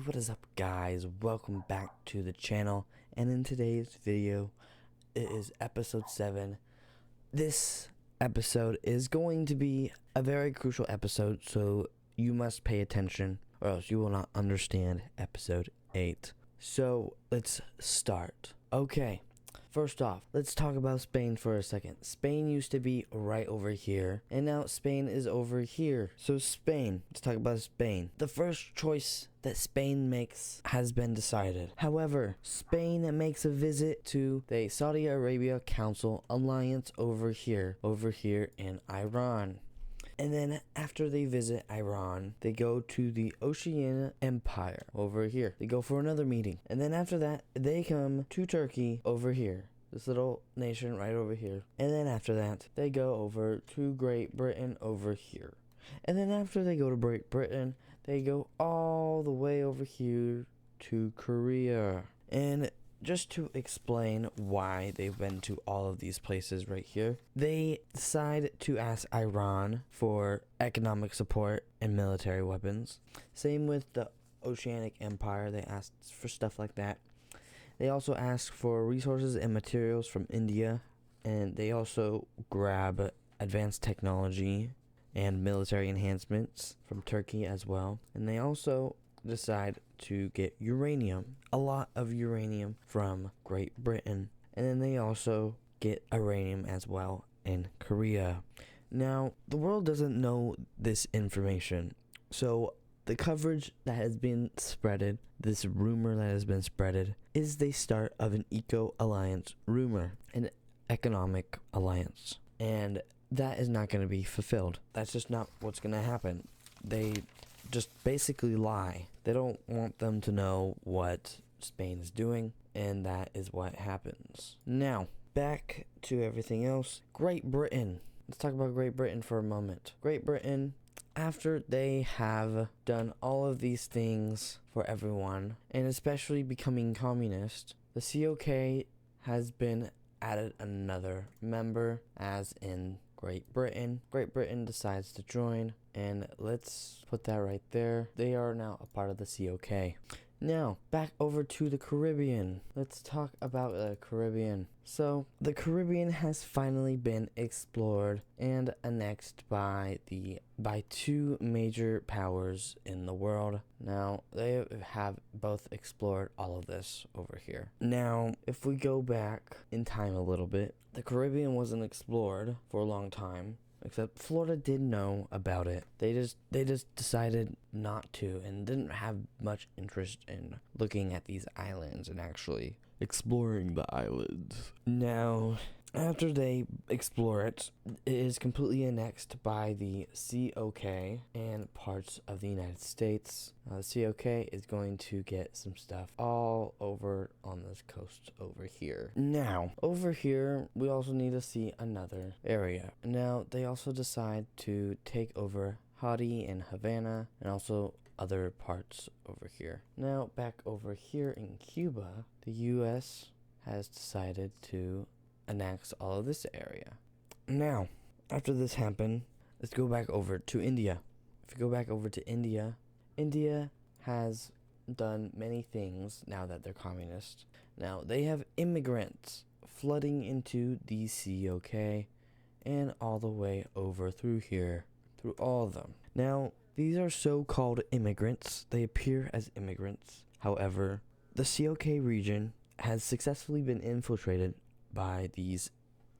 what is up guys? Welcome back to the channel, and in today's video, it is episode 7. This episode is going to be a very crucial episode, so you must pay attention or else you will not understand episode 8. So let's start. Okay, first off, let's talk about Spain for a second. Spain used to be right over here, and now Spain is over here. So Spain, let's talk about Spain. The first choice that Spain makes has been decided. However, Spain makes a visit to the Saudi Arabia Council alliance over here in Iran. And then after they visit Iran, they go to the Oceania Empire over here. They go for another meeting. And then after that, they come to Turkey over here. This little nation right over here. And then after that, they go over to Great Britain over here. And then after they go to Great Britain, they go all the way over here to Korea. And just to explain why they've been to all of these places right here, they decide to ask Iran for economic support and military weapons. Same with the Oceanic Empire, they asked for stuff like that. They also ask for resources and materials from India, and they also grab advanced technology and military enhancements from Turkey as well. And they also decide to get uranium, a lot of uranium from Great Britain. And then they also get uranium as well in Korea. Now, the world doesn't know this information, so the coverage that has been spreaded, this rumor that has been spreaded, is the start of an eco-alliance rumor, an economic alliance. And that is not going to be fulfilled. That's just not what's going to happen. They just basically lie. They don't want them to know what Spain is doing, and that is what happens. Now, back to everything else. Great Britain. Let's talk about Great Britain for a moment. Great Britain, after they have done all of these things for everyone, and especially becoming communist, the COK has been added another member, as in Great Britain. Great Britain decides to join, and let's put that right there. They are now a part of the COK. Now, back over to the Caribbean. Let's talk about the Caribbean. So, the Caribbean has finally been explored and annexed by two major powers in the world. Now, they have both explored all of this over here. Now, if we go back in time a little bit, the Caribbean wasn't explored for a long time. Except Florida did know about it. They just decided not to, and didn't have much interest in looking at these islands and actually exploring the islands. Now, after they explore it, it is completely annexed by the COK and parts of the United States. The COK is going to get some stuff all over on this coast over here. Now, over here, we also need to see another area. Now, they also decide to take over Haiti and Havana, and also other parts over here. Now, back over here in Cuba, the US has decided to annex all of this area. Now, after this happened, let's go back over to India. If you go back over to India, India has done many things now that they're communist. Now, they have immigrants flooding into the COK and all the way over through here, through all of them. Now, these are so-called immigrants. They appear as immigrants. However, the COK region has successfully been infiltrated by these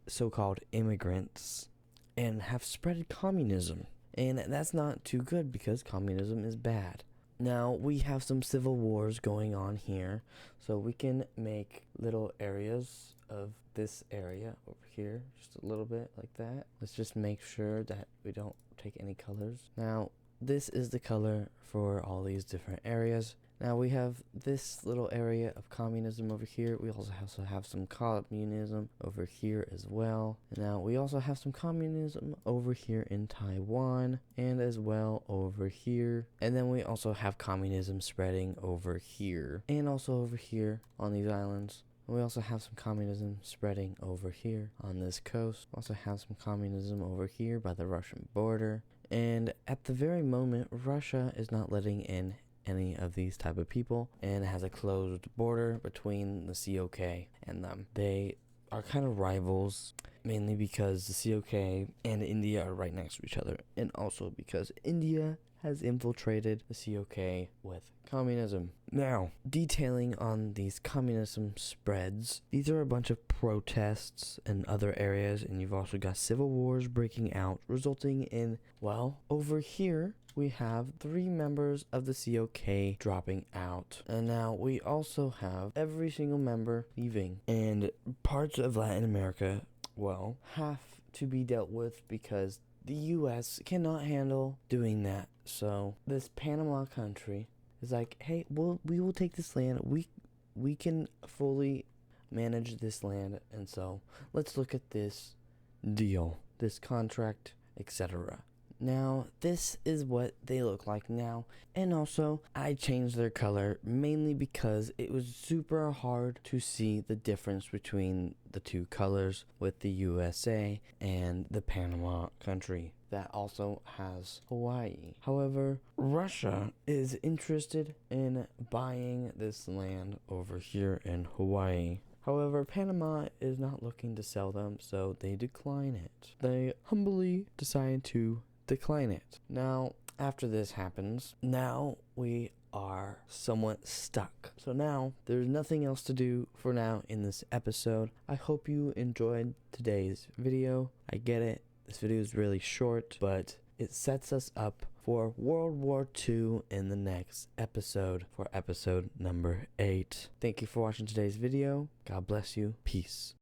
so-called immigrants and have spread communism. And that's not too good because communism is bad. Now, we have some civil wars going on here, so we can make little areas of this area over here, just a little bit like that. Let's just make sure that we don't take any colors. Now, this is the color for all these different areas. Now we have this little area of communism over here. We also have some communism over here as well. And now we also have some communism over here in Taiwan, and as well over here. And then we also have communism spreading over here, and also over here on these islands. We also have some communism spreading over here on this coast. We also have some communism over here by the Russian border. And at the very moment, Russia is not letting in any of these type of people, and it has a closed border between the COK and them. They are kind of rivals, mainly because the COK and India are right next to each other, and also because India has infiltrated the COK with communism. Now, detailing on these communism spreads, these are a bunch of protests in other areas, and you've also got civil wars breaking out, resulting in, well, over here, we have 3 members of the COK dropping out. And now we also have every single member leaving. And parts of Latin America, well, have to be dealt with because the US cannot handle doing that. So this Panama country is like, hey, we will take this land. We can fully manage this land, and so let's look at this deal, this contract, etc. Now, this is what they look like now, and also I changed their color mainly because it was super hard to see the difference between the 2 colors with the USA and the Panama country that also has Hawaii. However, Russia is interested in buying this land over here in Hawaii. However, Panama is not looking to sell them, so they decline it. They humbly decide to decline it. Now, after this happens, now we are somewhat stuck. So now, there's nothing else to do for now in this episode. I hope you enjoyed today's video. I get it, this video is really short, but it sets us up for World War II in the next episode, for episode number 8. Thank you for watching today's video. God bless you. Peace.